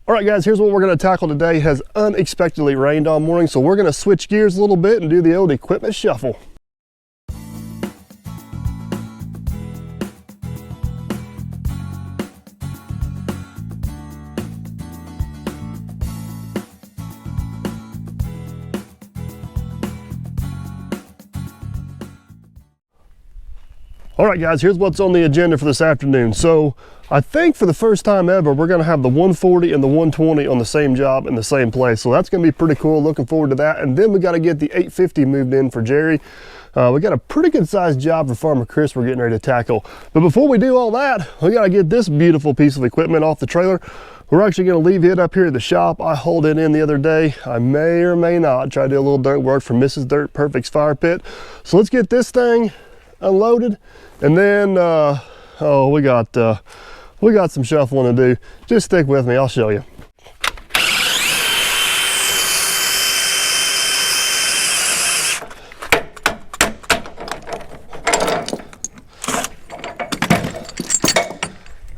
All right guys, here's what we're gonna tackle today. It has unexpectedly rained all morning, so we're gonna switch gears a little bit and do the old equipment shuffle. All right guys, here's what's on the agenda for this afternoon. So I think for the first time ever, we're gonna have the 140 and the 120 on the same job in the same place. So that's gonna be pretty cool, looking forward to that. And then we gotta get the 850 moved in for Jerry. We got a pretty good sized job for Farmer Chris we're getting ready to tackle. But before we do all that, we gotta get this beautiful piece of equipment off the trailer. We're actually gonna leave it up here at the shop. I hauled it in the other day. I may or may not try to do a little dirt work for Mrs. Dirt Perfect's fire pit. So let's get this thing unloaded, and then we got some shuffling to do. Just stick with me, I'll show you.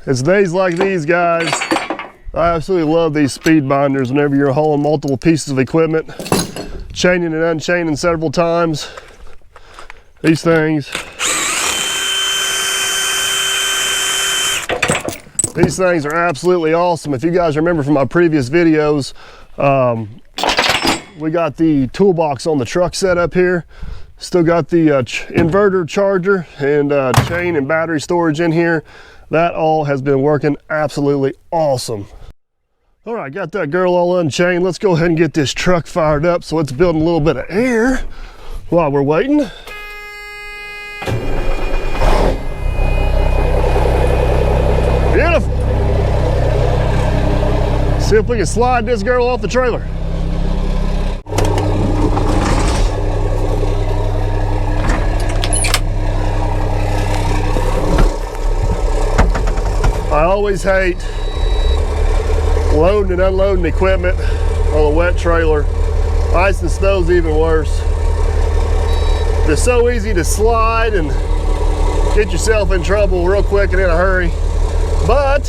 It's days like these, guys. I absolutely love these speed binders whenever you're hauling multiple pieces of equipment, chaining and unchaining several times. These things are absolutely awesome. If you guys remember from my previous videos, we got the toolbox on the truck set up here. Still got the inverter charger and chain and battery storage in here. That all has been working absolutely awesome. All right, got that girl all unchained. Let's go ahead and get this truck fired up so it's building a little bit of air while we're waiting. Beautiful. See if we can slide this girl off the trailer. I always hate loading and unloading equipment on a wet trailer. Ice and snow's even worse. They're so easy to slide and get yourself in trouble real quick and in a hurry. But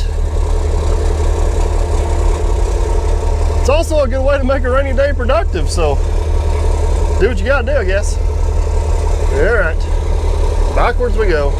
it's also a good way to make a rainy day productive, so do what you gotta do, I guess. All right, backwards we go.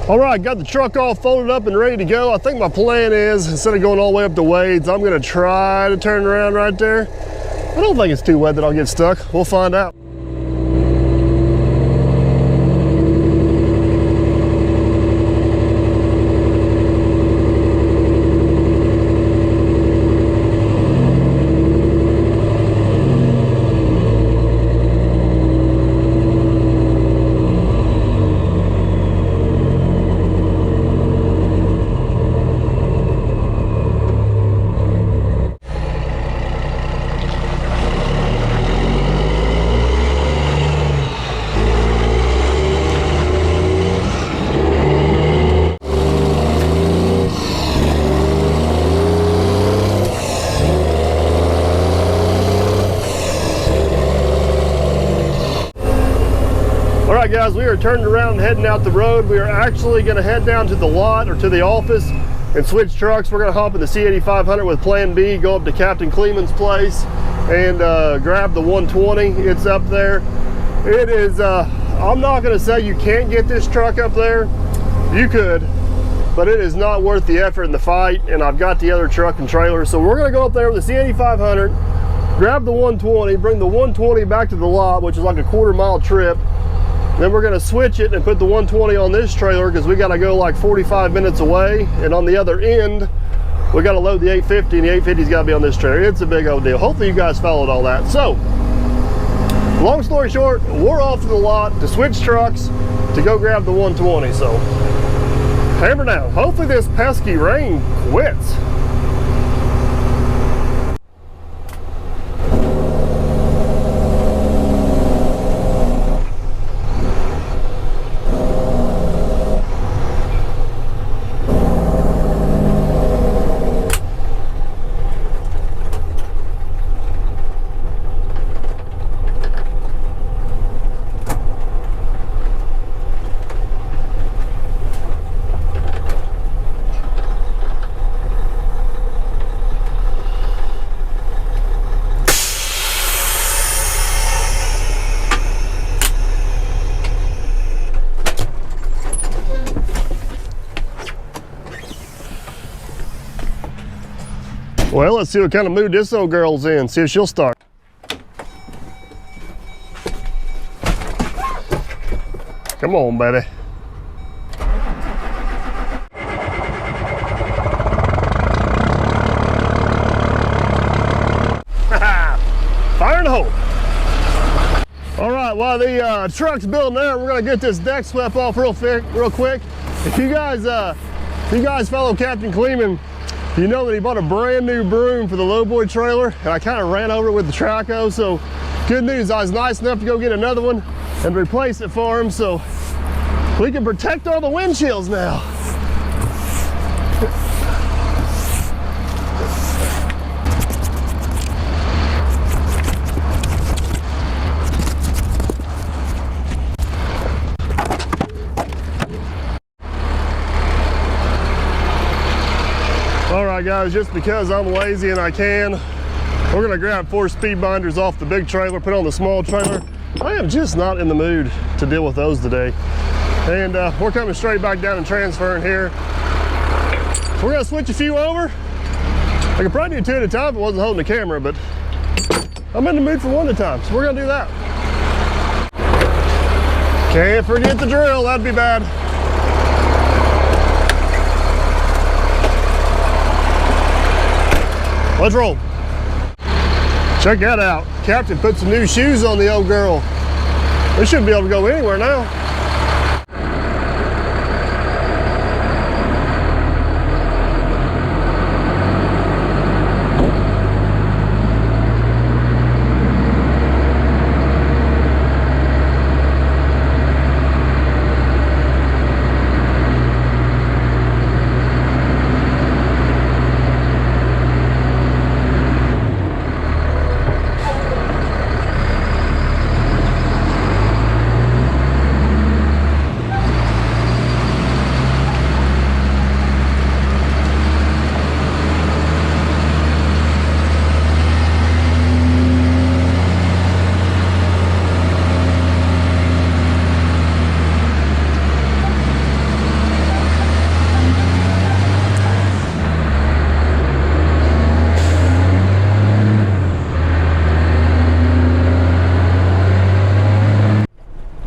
All right, got the truck all folded up and ready to go. I think my plan is, instead of going all the way up to Wade's, I'm gonna try to turn around right there. I don't think it's too wet that I'll get stuck. We'll find out. All right guys, we are turning around and heading out the road. We are actually going to head down to the lot or to the office and switch trucks. We're going to hop in the C8500 with Plan B, go up to Captain Kleeman's place and grab the 120. It's up there. It is, I'm not going to say you can't get this truck up there. You could, but it is not worth the effort and the fight, and I've got the other truck and trailer. So we're gonna go up there with the C8500, grab the 120, bring the 120 back to the lot, which is like a quarter-mile trip, Then we're gonna switch it and put the 120 on this trailer because we gotta go like 45 minutes away. And on the other end, we gotta load the 850 and the 850's gotta be on this trailer. It's a big old deal. Hopefully you guys followed all that. So, long story short, we're off to the lot to switch trucks to go grab the 120. So, hammer down. Hopefully this pesky rain quits. Well, let's see what kind of mood this old girl's in, see if she'll start. Come on, baby. Fire in the hole. All right, while the truck's building there, we're gonna get this deck swept off real quick. If you guys follow Captain Kleeman, you know that he bought a brand new broom for the lowboy trailer, and I kind of ran over it with the Traco. So good news, I was nice enough to go get another one and replace it for him, so we can protect all the windshields now. All right, guys, just because I'm lazy and I can, we're gonna grab 4 speed binders off the big trailer, put on the small trailer. I am just not in the mood to deal with those today. And we're coming straight back down and transferring here. So we're gonna switch a few over. I could probably do 2 at a time if I wasn't holding the camera, but I'm in the mood for 1 at a time, so we're gonna do that. Can't forget the drill, that'd be bad. Let's roll. Check that out. Captain put some new shoes on the old girl. We shouldn't be able to go anywhere now.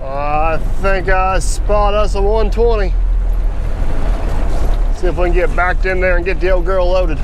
I think I spot us a 120. See if we can get backed in there and get the old girl loaded.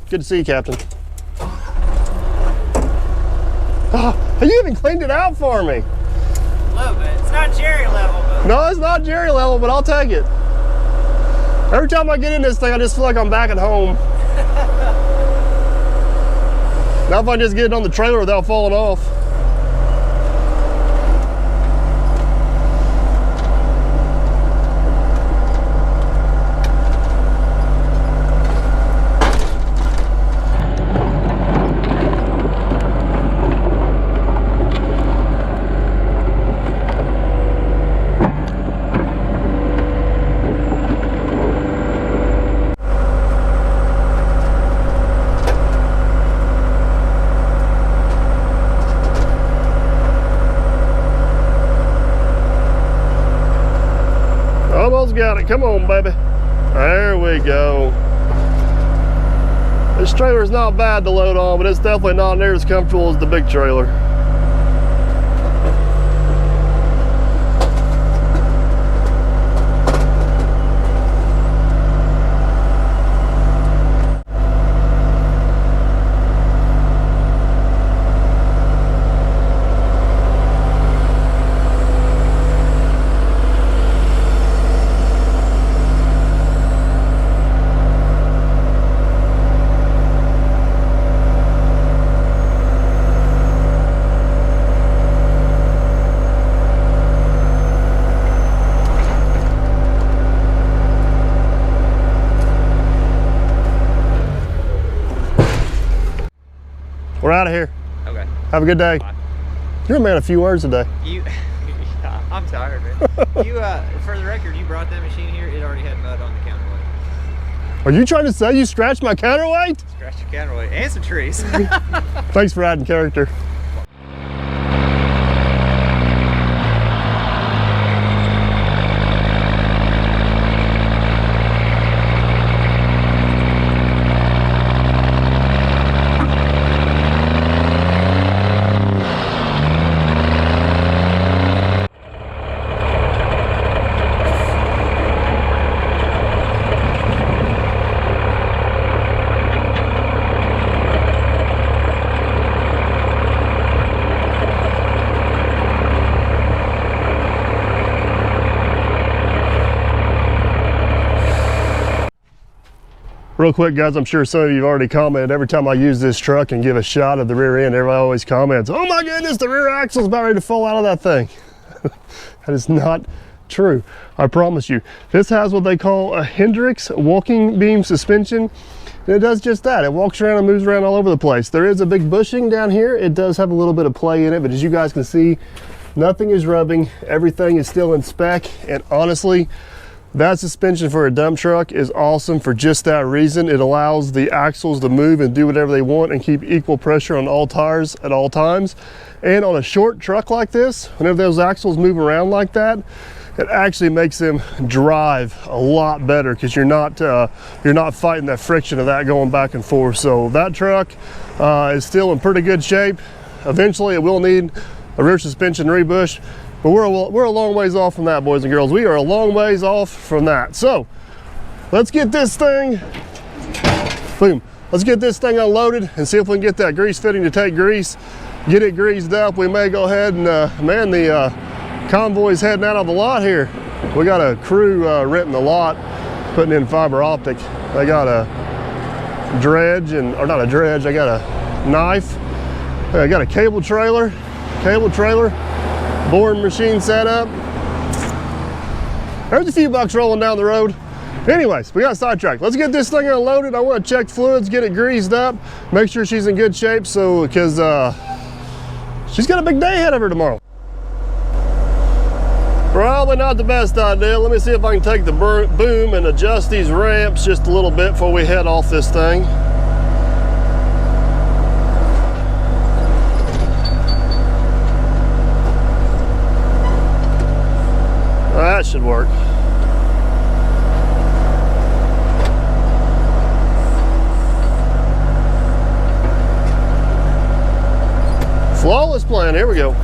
Good to see you, Captain. Oh, you even cleaned it out for me. A little bit. It's not Jerry level, but... No, it's not Jerry level, but I'll take it. Every time I get in this thing, I just feel like I'm back at home. Now if I just get it on the trailer without falling off. Almost got it. Come on, baby. There we go. This trailer is not bad to load on, but it's definitely not near as comfortable as the big trailer. We're out of here. Okay. Have a good day. Bye. You're a man of few words today. I'm tired, man. For the record, you brought that machine here. It already had mud on the counterweight. Are you trying to say you scratched my counterweight? Scratched your counterweight and some trees. Thanks for adding character. Real quick, guys, I'm sure some of you have already commented. Every time I use this truck and give a shot of the rear end, everybody always comments, "Oh my goodness, the rear axle's about ready to fall out of that thing." That is not true, I promise you. This has what they call a Hendrix walking beam suspension. And it does just that. It walks around and moves around all over the place. There is a big bushing down here. It does have a little bit of play in it, but as you guys can see, nothing is rubbing. Everything is still in spec, and honestly, that suspension for a dump truck is awesome for just that reason. It allows the axles to move and do whatever they want and keep equal pressure on all tires at all times. And on a short truck like this, whenever those axles move around like that, it actually makes them drive a lot better because you're not fighting that friction of that going back and forth. So that truck is still in pretty good shape. Eventually it will need a rear suspension rebush, but we're a long ways off from that, boys and girls. We are a long ways off from that. So let's get this thing, boom, let's get this thing unloaded and see if we can get that grease fitting to take grease, get it greased up. We may go ahead and, man, the convoy's heading out of the lot here. We got a crew renting the lot, putting in fiber optic. They got a dredge, or not a dredge, they got a knife. I got a cable trailer, boring machine set up. There's a few bucks rolling down the road. Anyways, we got sidetracked. Let's get this thing unloaded. I want to check fluids, get it greased up, make sure she's in good shape, so because she's got a big day ahead of her tomorrow. Probably not the best idea. Let me see if I can take the boom and adjust these ramps just a little bit before we head off this thing. That should work. Flawless plan, here we go.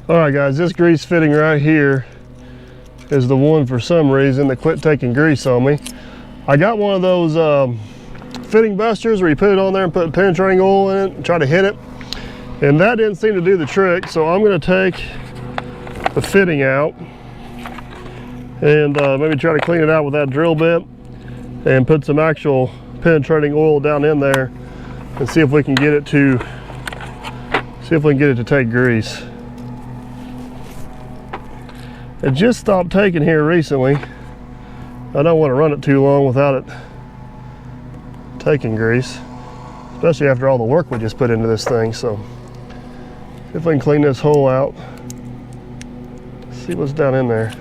All right guys, this grease fitting right here is the one for some reason that quit taking grease on me. I got one of those fitting busters where you put it on there and put penetrating oil in it and try to hit it. And that didn't seem to do the trick, so I'm gonna take the fitting out and maybe try to clean it out with that drill bit and put some actual penetrating oil down in there and see if we can get it to take grease. It just stopped taking here recently. I don't want to run it too long without it taking grease, especially after all the work we just put into this thing. So see if I can clean this hole out, see what's down in there.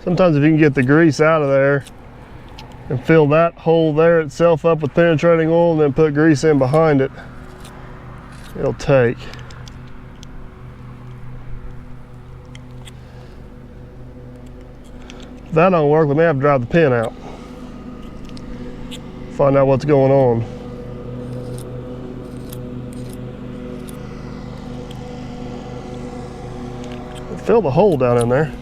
Sometimes if you can get the grease out of there and fill that hole there itself up with penetrating oil and then put grease in behind it, it'll take. If that don't work, we may have to drive the pin out. Find out what's going on. Fill the hole down in there.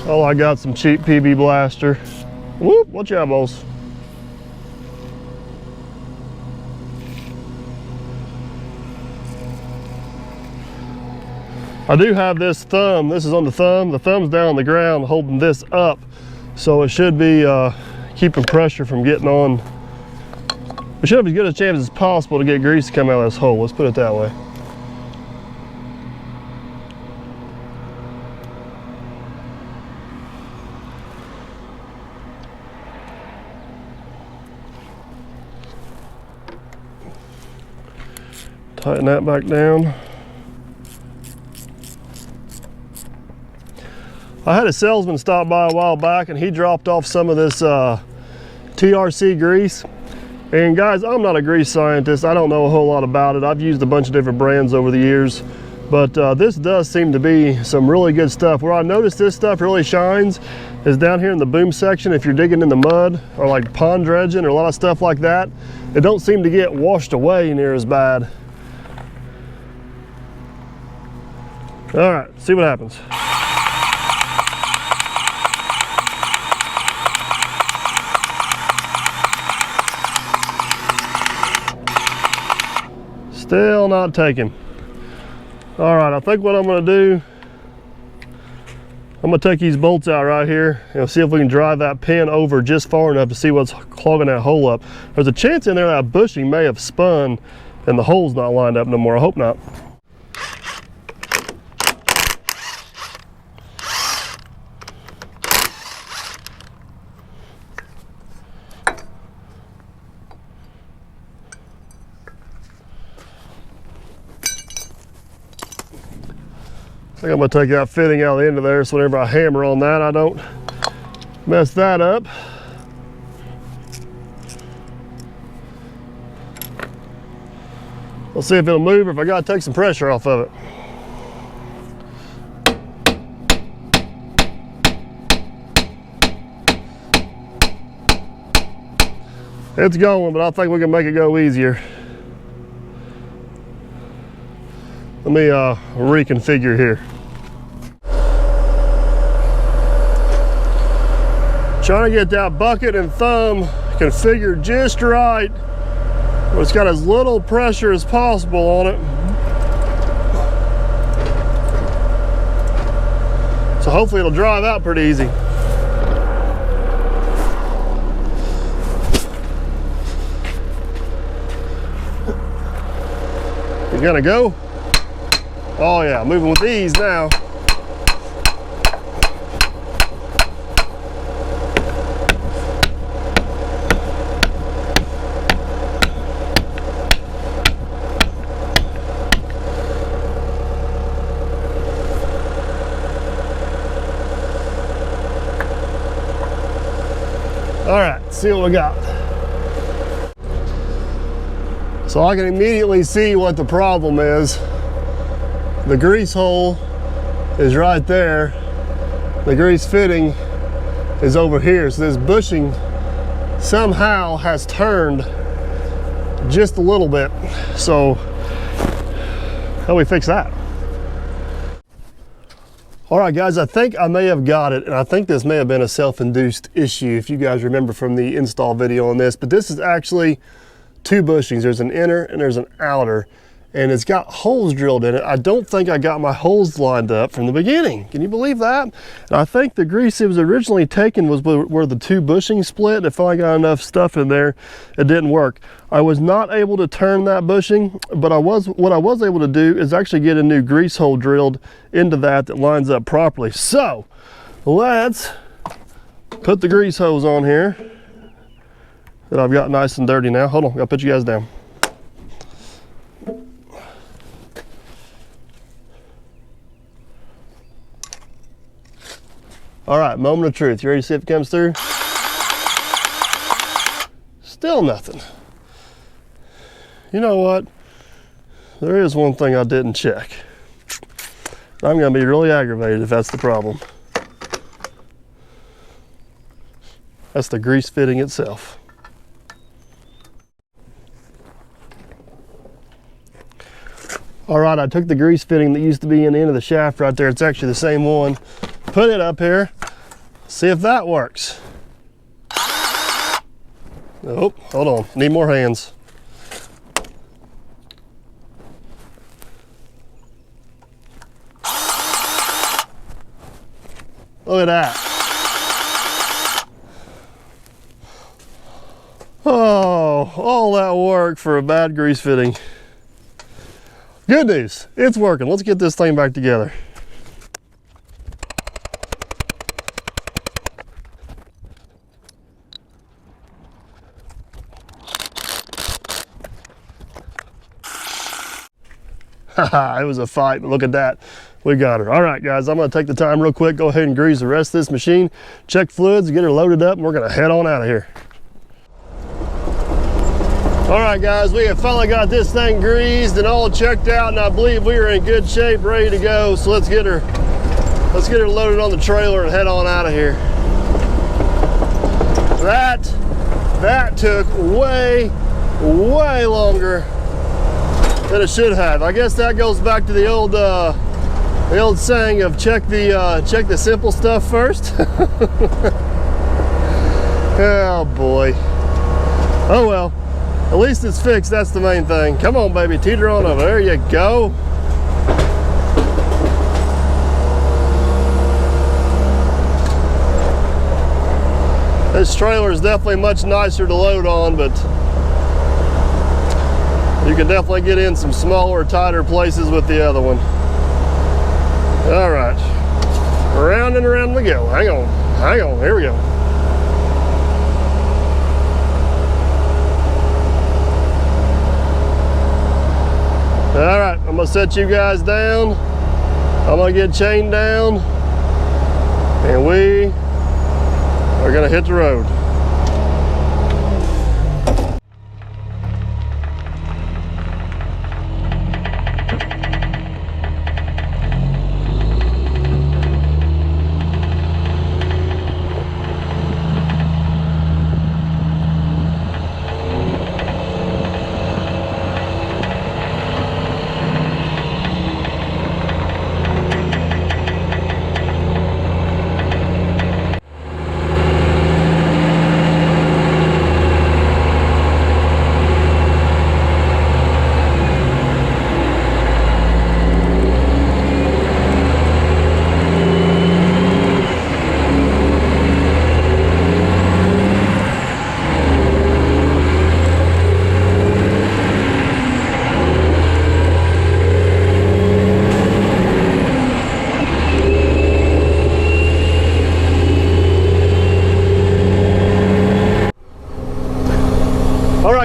Oh, I got some cheap PB blaster. Whoop, watch out, boys. I do have this thumb. This is on the thumb. The thumb's down on the ground holding this up. So it should be keeping pressure from getting on. We should have as good a chance as possible to get grease to come out of this hole. Let's put it that way. Tighten that back down. I had a salesman stop by a while back and he dropped off some of this TRC grease. And guys, I'm not a grease scientist. I don't know a whole lot about it. I've used a bunch of different brands over the years, but this does seem to be some really good stuff. Where I noticed this stuff really shines is down here in the boom section. If you're digging in the mud or like pond dredging or a lot of stuff like that, it don't seem to get washed away near as bad. All right, see what happens. Still not taking. All right, I think what I'm gonna do, I'm gonna take these bolts out right here and see if we can drive that pin over just far enough to see what's clogging that hole up. There's a chance in there that bushing may have spun and the hole's not lined up no more. I hope not. I think I'm gonna take that fitting out of the end of there so whenever I hammer on that, I don't mess that up. We'll see if it'll move or if I gotta take some pressure off of it. It's going, but I think we can make it go easier. Let me reconfigure here. Trying to get that bucket and thumb configured just right, where it's got as little pressure as possible on it. So hopefully it'll drive out pretty easy. You gonna go? Oh yeah, moving with ease now. All right, see what we got. So I can immediately see what the problem is. The grease hole is right there. The grease fitting is over here. So this bushing somehow has turned just a little bit. So how do we fix that? All right, guys, I think I may have got it, and I think this may have been a self-induced issue, if you guys remember from the install video on this, but this is actually two bushings. There's an inner and there's an outer, and it's got holes drilled in it. I don't think I got my holes lined up from the beginning. Can you believe that? And I think the grease it was originally taken was where the two bushings split. If I got enough stuff in there, it didn't work. I was not able to turn that bushing, but what I was able to do is actually get a new grease hole drilled into that lines up properly. So let's put the grease hose on here that I've got nice and dirty now. Hold on, I'll put you guys down. All right, moment of truth. You ready to see if it comes through? Still nothing. You know what? There is one thing I didn't check. I'm gonna be really aggravated if that's the problem. That's the grease fitting itself. All right, I took the grease fitting that used to be in the end of the shaft right there. It's actually the same one. Put it up here, see if that works. Nope, hold on, need more hands. Look at that. Oh, all that work for a bad grease fitting. Good news, it's working. Let's get this thing back together. It was a fight, but look at that. We got her. All right, guys, I'm gonna take the time real quick, go ahead and grease the rest of this machine, check fluids, get her loaded up, and we're gonna head on out of here. All right, guys, we have finally got this thing greased and all checked out, and I believe we are in good shape, ready to go. So let's get her loaded on the trailer and head on out of here. That took way longer than it should have. I guess that goes back to the old saying of check the simple stuff first. Oh boy. Oh well. At least it's fixed, that's the main thing. Come on, baby, teeter on over. There you go. This trailer is definitely much nicer to load on, but you can definitely get in some smaller, tighter places with the other one. All right, around and around we go. Hang on, here we go. All right, I'm gonna set you guys down. I'm gonna get chained down, and we are gonna hit the road.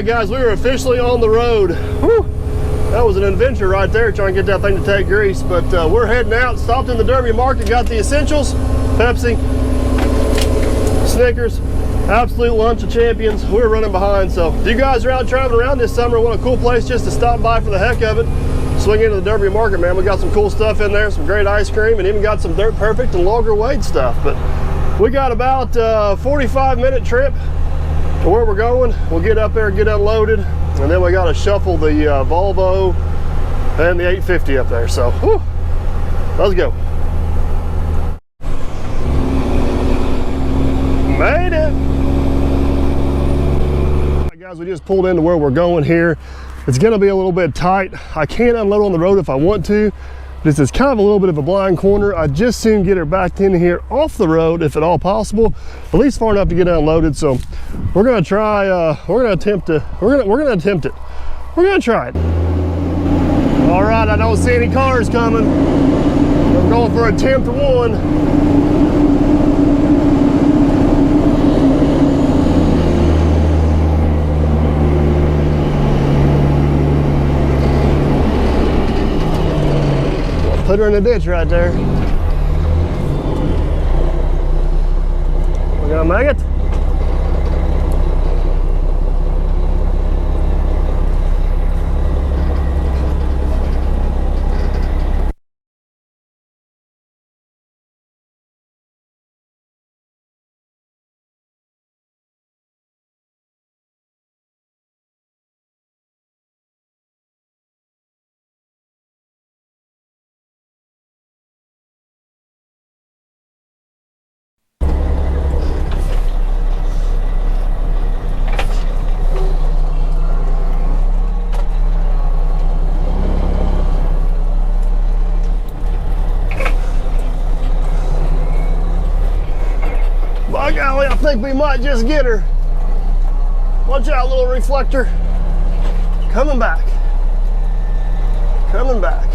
right, guys, we are officially on the road. Whew. That was an adventure right there, trying to get that thing to take grease. But we're heading out. Stopped in the Derby Market, got the essentials: Pepsi, Snickers, absolute lunch of champions. We're running behind, so if you guys are out traveling around this summer, want a cool place just to stop by for the heck of it, swing into the Derby Market, man. We got some cool stuff in there, some great ice cream, and even got some Dirt Perfect and Longer Wade stuff. But We got about a 45-minute trip to where we're going. We'll get up there, get unloaded, and then we got to shuffle the Volvo and the 850 up there. So, whew, let's go. Made it. All right, guys, we just pulled into where we're going here. It's going to be a little bit tight. I can't unload on the road if I want to. This is kind of a little bit of a blind corner. I just soon get her back in here off the road if at all possible, at least far enough to get unloaded. So we're gonna try. We're gonna attempt it. We're gonna try it. All right, I don't see any cars coming. We're going for attempt 1. Put her in the ditch right there. We're gonna make it. By golly, I think we might just get her. Watch out, little reflector. Coming back. Coming back.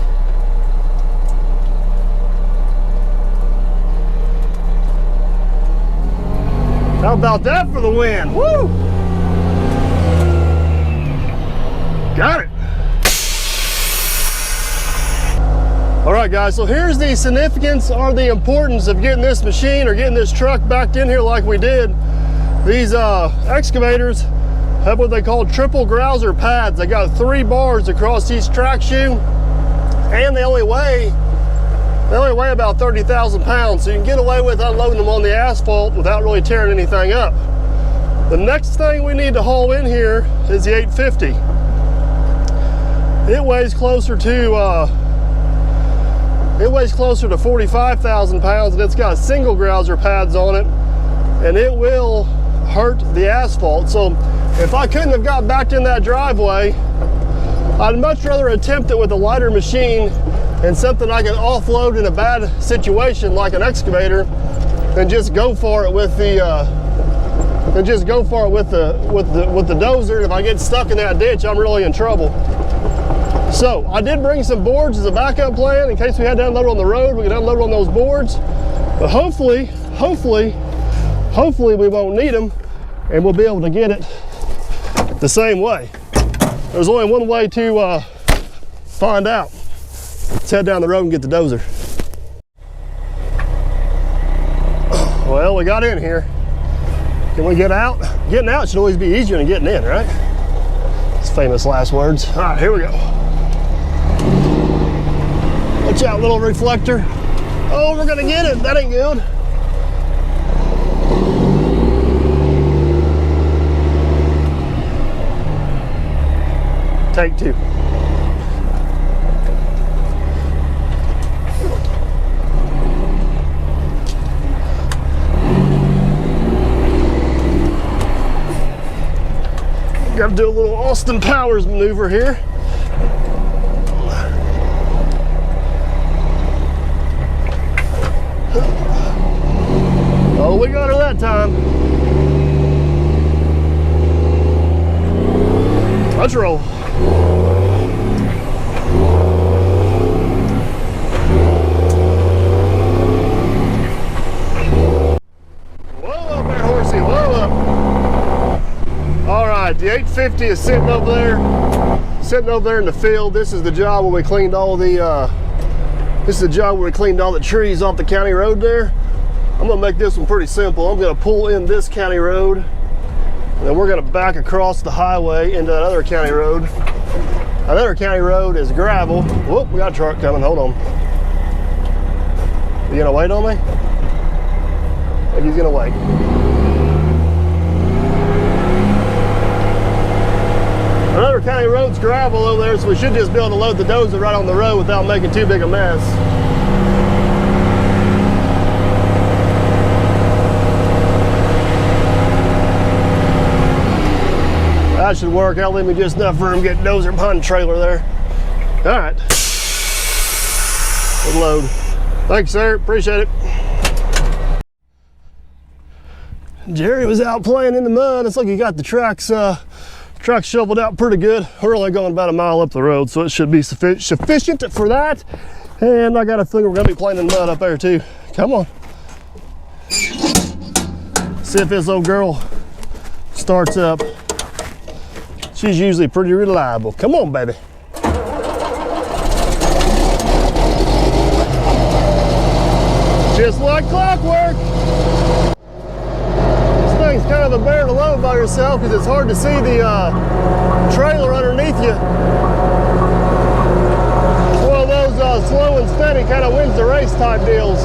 How about that for the win? Woo! Got it. All right, guys, so here's the significance or the importance of getting this machine or getting this truck backed in here like we did. These excavators have what they call triple grouser pads. They got 3 bars across each track shoe, and they only weigh about 30,000 pounds, so you can get away with unloading them on the asphalt without really tearing anything up. The next thing we need to haul in here is the 850. It weighs closer to 45,000 pounds, and it's got single grouser pads on it, and it will hurt the asphalt. So if I couldn't have got backed in that driveway, I'd much rather attempt it with a lighter machine and something I can offload in a bad situation like an excavator than just go for it with the dozer. If I get stuck in that ditch, I'm really in trouble. So I did bring some boards as a backup plan in case we had to unload on the road. We can unload on those boards, but hopefully we won't need them, and we'll be able to get it the same way. There's only one way to find out. Let's head down the road and get the dozer. Well, we got in here. Can we get out? Getting out should always be easier than getting in, right? It's famous last words. All right, here we go. Watch out, little reflector. Oh, we're gonna get it. That ain't good. Take 2. Got to do a little Austin Powers maneuver here. Oh, we got her that time. Let's roll. Whoa up there, horsey, whoa up. All right, the 850 is sitting over there in the field. This is the job where we cleaned all the trees off the county road there. I'm gonna make this one pretty simple. I'm gonna pull in this county road, and then we're gonna back across the highway into that other county road. That other county road is gravel. Whoop, we got a truck coming, hold on. You gonna wait on me? like he's gonna wait. Another county road's gravel over there, so we should just be able to load the dozer right on the road without making too big a mess. That should work. That'll leave me just enough room to get dozer behind the trailer there. All right. Good load. Thanks, sir. Appreciate it. Jerry was out playing in the mud. It's like he got the tracks shoveled out pretty good. We're only going about a mile up the road, so it should be sufficient for that. And I got a feeling we're gonna be playing in the mud up there too. Come on. See if this old girl starts up. She's usually pretty reliable. Come on, baby. Just like clockwork. This thing's kind of a bear to load by yourself because it's hard to see the trailer underneath you. It's one of those slow and steady kind of wins the race type deals.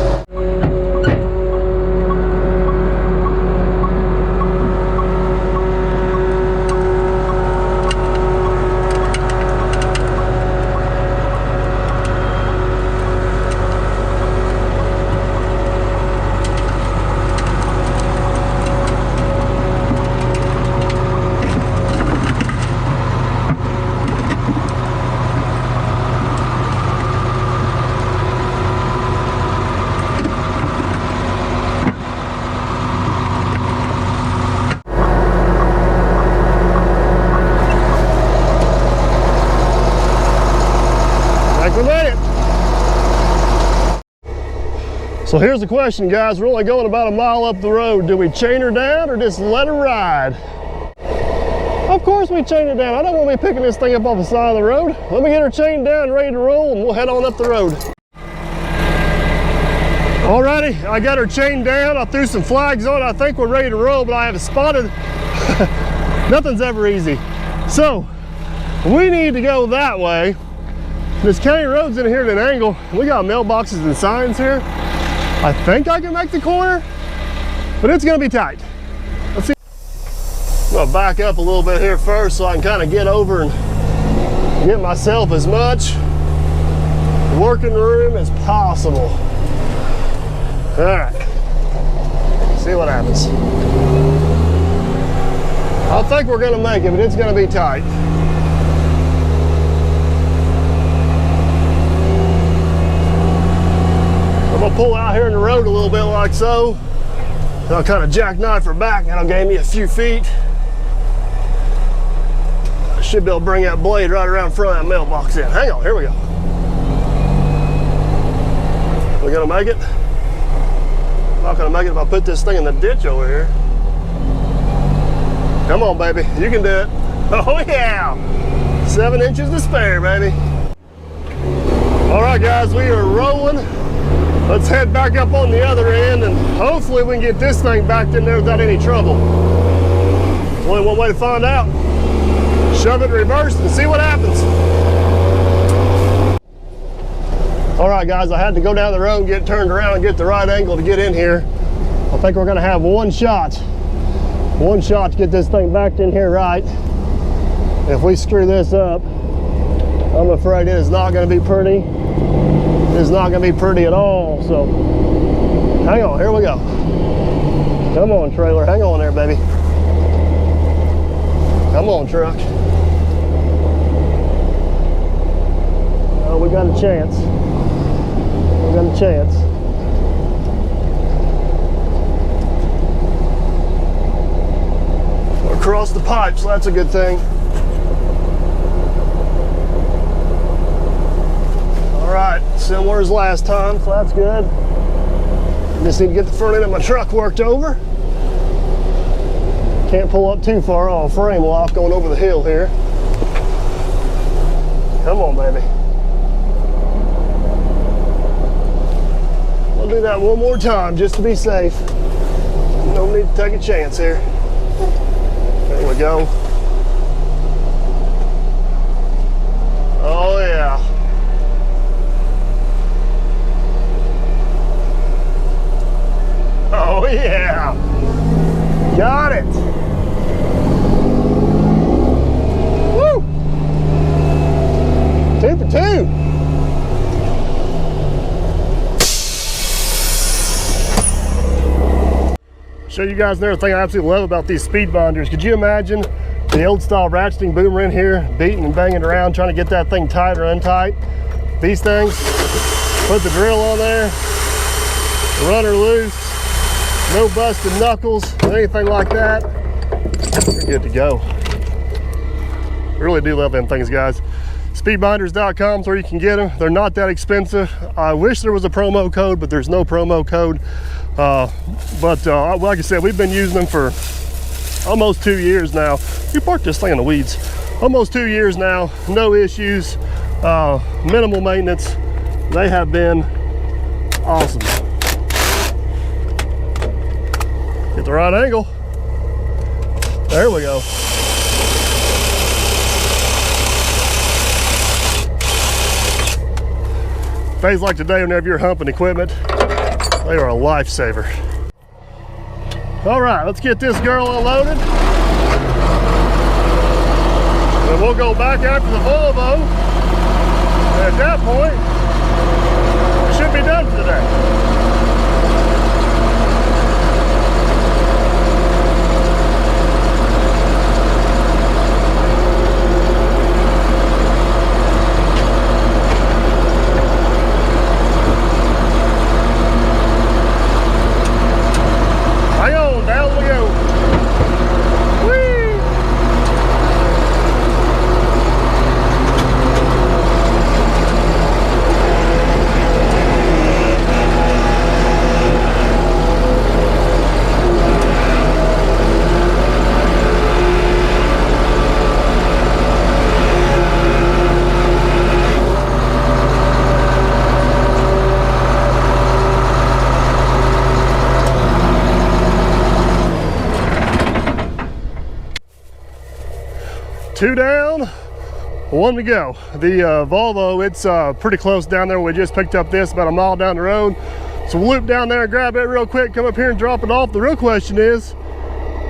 So here's the question, guys. We're only going about a mile up the road. Do we chain her down or just let her ride? Of course we chain her down. I don't want to be picking this thing up off the side of the road. Let me get her chained down, ready to roll, and we'll head on up the road. Alrighty, I got her chained down. I threw some flags on. I think we're ready to roll, but I have spotted. Nothing's ever easy. So we need to go that way. This county road's in here at an angle. We got mailboxes and signs here. I think I can make the corner, but it's gonna be tight. Let's see. I'm gonna back up a little bit here first so I can kind of get over and get myself as much working room as possible. All right, see what happens. I think we're gonna make it, but it's gonna be tight. I'm gonna pull out here in the road a little bit like so. And I'll kind of jackknife her back. That'll gain me a few feet. I should be able to bring that blade right around front of that mailbox in. Hang on, here we go. We gonna make it? I'm not gonna make it if I put this thing in the ditch over here. Come on, baby, you can do it. Oh yeah, 7 inches to spare, baby. All right, guys, we are rolling. Let's head back up on the other end and hopefully we can get this thing backed in there without any trouble. There's only one way to find out. Shove it in reverse and see what happens. All right, guys, I had to go down the road and get turned around and get the right angle to get in here. I think we're gonna have one shot to get this thing backed in here right. If we screw this up, I'm afraid it is not gonna be pretty. It's not gonna be pretty at all, so hang on, here we go. Come on, trailer, hang on there, baby. Come on, truck. Oh, we got a chance. We got a chance. We're across the pipe, so that's a good thing. All right, similar as last time, so that's good. Just need to get the front end of my truck worked over. Can't pull up too far, I'll frame lock going over the hill here. Come on, baby. We'll do that one more time just to be safe. No need to take a chance here. There we go. Oh yeah. Oh yeah. 2 for 2. Show you guys another thing I absolutely love about these speed binders. Could you imagine the old style ratcheting boomer in here, beating and banging around, trying to get that thing tight or untight? These things, put the drill on there, run her loose, no busted knuckles, anything like that. You're good to go. Really do love them things, guys. Speedbinders.com is where you can get them. They're not that expensive. I wish there was a promo code, but there's no promo code. Like I said, we've been using them for almost 2 years now. You parked this thing in the weeds. Almost 2 years now, no issues, minimal maintenance. They have been awesome. Get the right angle. There we go. Days like today, whenever you're humping equipment, they are a lifesaver. All right, let's get this girl unloaded. Then we'll go back after the Volvo. And at that point, we should be done for the day. Two down, one to go. The Volvo, it's pretty close down there. We just picked up this about a mile down the road. So we'll loop down there, grab it real quick, come up here and drop it off. The real question is,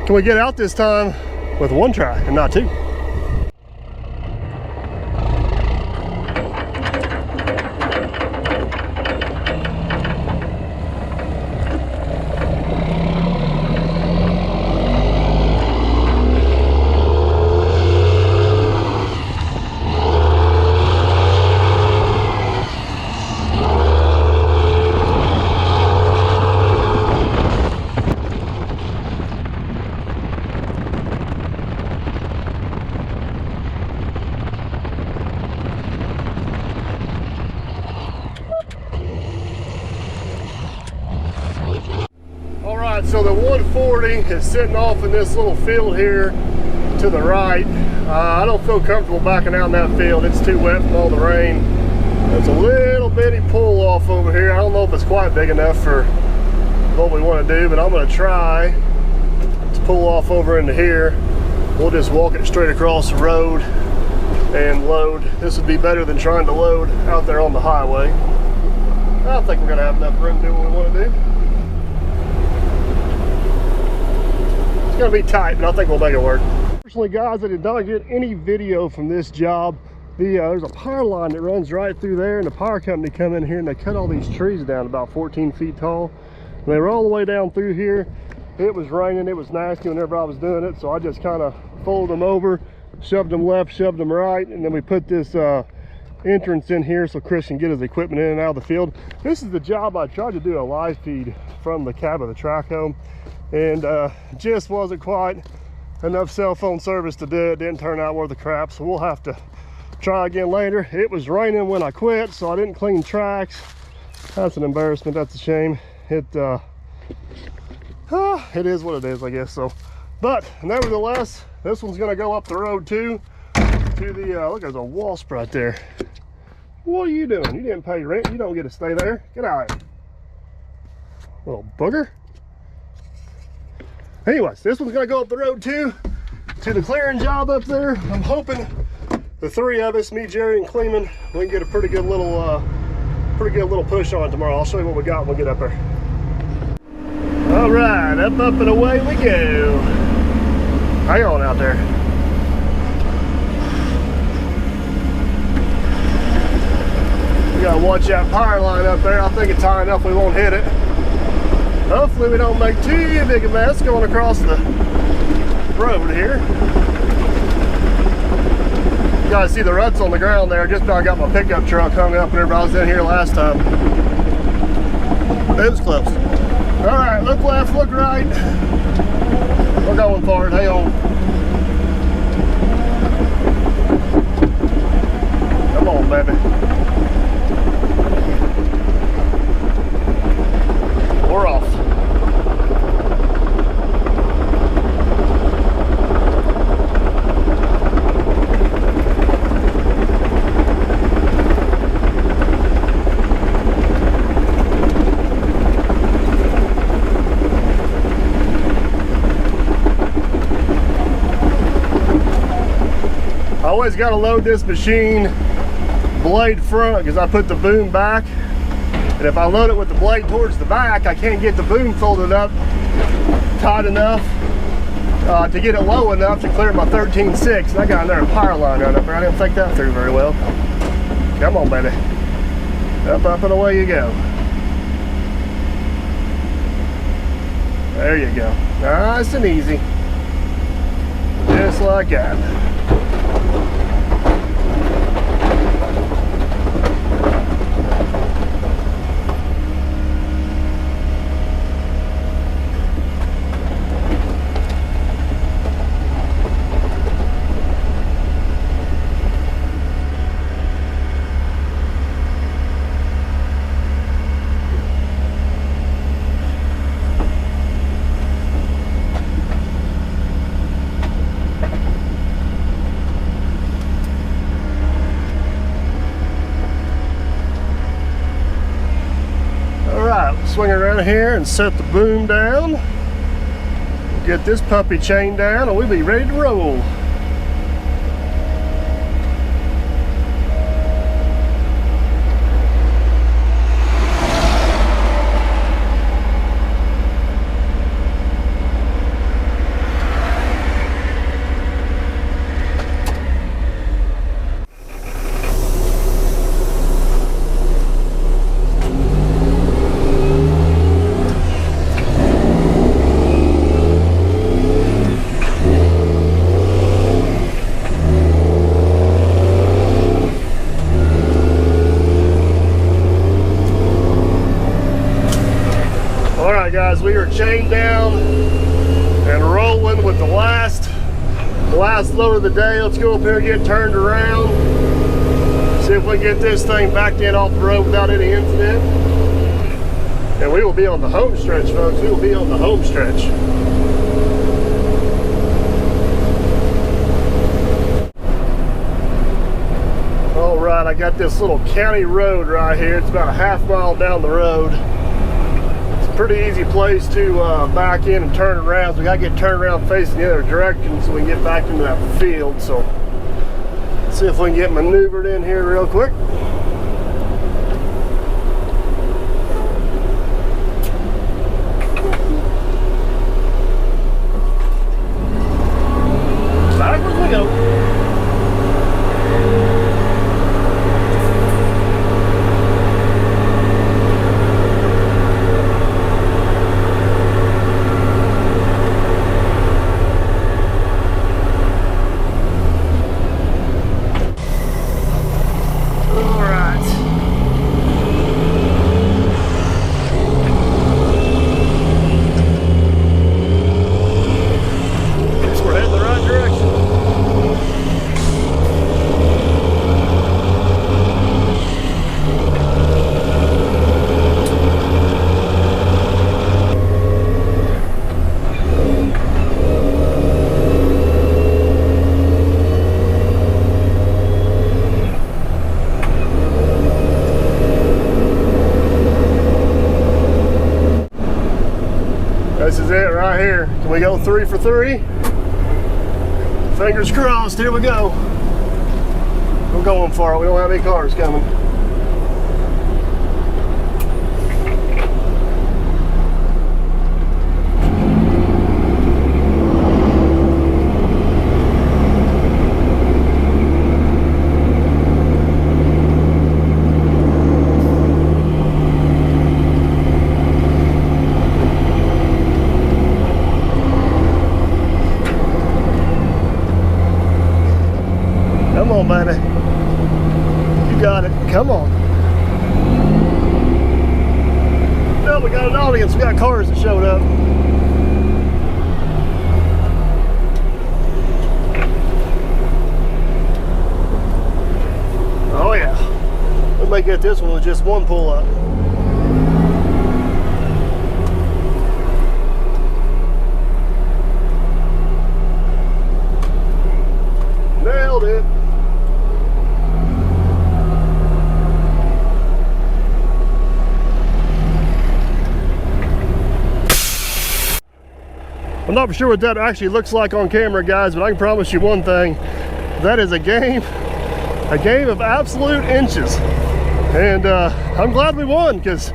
can we get out this time with one try and not two? So the 140 is sitting off in this little field here to the right. I don't feel comfortable backing out in that field. It's too wet from all the rain. There's a little bitty pull off over here. I don't know if it's quite big enough for what we want to do, but I'm going to try to pull off over into here. We'll just walk it straight across the road and load. This would be better than trying to load out there on the highway. I think we're going to have enough room to do what we want to do. Gonna be tight, but I think we'll make it work. Unfortunately, guys, I did not get any video from this job. There's a power line that runs right through there, and the power company come in here and they cut all these trees down about 14 feet tall. And they were all the way down through here. It was raining, it was nasty whenever I was doing it, so I just kind of folded them over, shoved them left, shoved them right, and then we put this entrance in here so Chris can get his equipment in and out of the field. This is the job I tried to do a live feed from the cab of the track home, and just wasn't quite enough cell phone service to do it. Didn't turn out worth the crap, so we'll have to try again later. It was raining when I quit, so I didn't clean tracks. That's an embarrassment. That's a shame. It is what it is, I guess. So, but nevertheless, this one's gonna go up the road too, to the look, there's a wasp right there. What are you doing? You didn't pay rent. You don't get to stay there. Get out of here, little booger. Anyways, this one's gonna go up the road too, to the clearing job up there. I'm hoping the three of us, me, Jerry, and Kleeman, we can get a pretty good little push on it tomorrow. I'll show you what we got when we get up there. All right, up and away we go. Hang on out there. Gotta watch that power line up there. I think it's high enough we won't hit it. Hopefully we don't make too big a mess going across the road here. You guys see the ruts on the ground there. Just about got my pickup truck hung up whenever I was in here last time. It was close. All right, look left, look right. We're going for it. Hang on. Come on, baby. We're off. I always got to load this machine blade front because I put the boom back, and if I load it with the blade towards the back, I can't get the boom folded up tight enough to get it low enough to clear my 13.6. And I got another power line right up there. I didn't think that through very well. Come on, baby. Up, up, and away you go. There you go. Nice and easy. Just like that. Swing around here and set the boom down. Get this puppy chained down and we'll be ready to roll. Guys, we are chained down and rolling with the last load of the day. Let's go up here and get turned around. See if we can get this thing backed in off the road without any incident. And we will be on the home stretch, folks. We will be on the home stretch. All right, I got this little county road right here. It's about a half mile down the road. Pretty easy place to back in and turn around. So we got to get turned around facing the other direction so we can get back into that field. So let's see if we can get maneuvered in here real quick. Backwards we go. This is it right here. Can we go 3 for 3? Fingers crossed, here we go. We're going for it. We don't have any cars coming. You got it. Come on. No, we got an audience. We got cars that showed up. Oh yeah. We may get this one with just one pull up. Nailed it. I'm not for sure what that actually looks like on camera, guys, but I can promise you one thing. That is a game of absolute inches. And I'm glad we won, because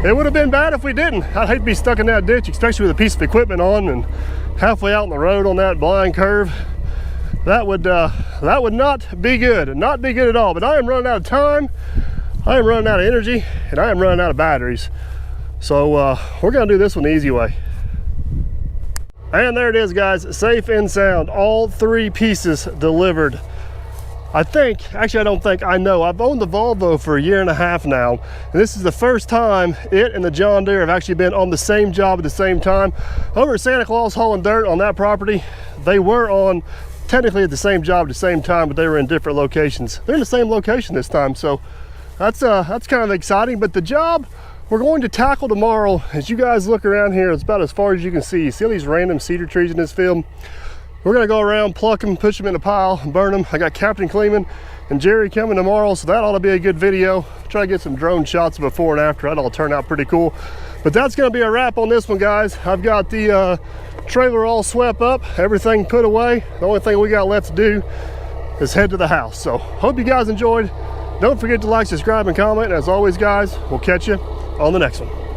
it would have been bad if we didn't. I'd hate to be stuck in that ditch, especially with a piece of equipment on and halfway out on the road on that blind curve. That would not be good, not be good at all. But I am running out of time, I am running out of energy, and I am running out of batteries. So we're gonna do this one the easy way. And there it is, guys, safe and sound. All 3 pieces delivered. I know. I've owned the Volvo for 1.5 years now, and this is the first time it and the John Deere have actually been on the same job at the same time. Over at Santa Claus hauling dirt on that property, they were on technically at the same job at the same time, but they were in different locations. They're in the same location this time, so that's kind of exciting. But the job we're going to tackle tomorrow, as you guys look around here, it's about as far as you can see. You see all these random cedar trees in this field? We're gonna go around, pluck them, push them in a pile, and burn them. I got Captain Kleeman and Jerry coming tomorrow, so that ought to be a good video. Try to get some drone shots before and after. That'll turn out pretty cool. But that's gonna be a wrap on this one, guys. I've got the trailer all swept up, everything put away. The only thing we got left to do is head to the house. So hope you guys enjoyed. Don't forget to like, subscribe, and comment. As always, guys, we'll catch you on the next one.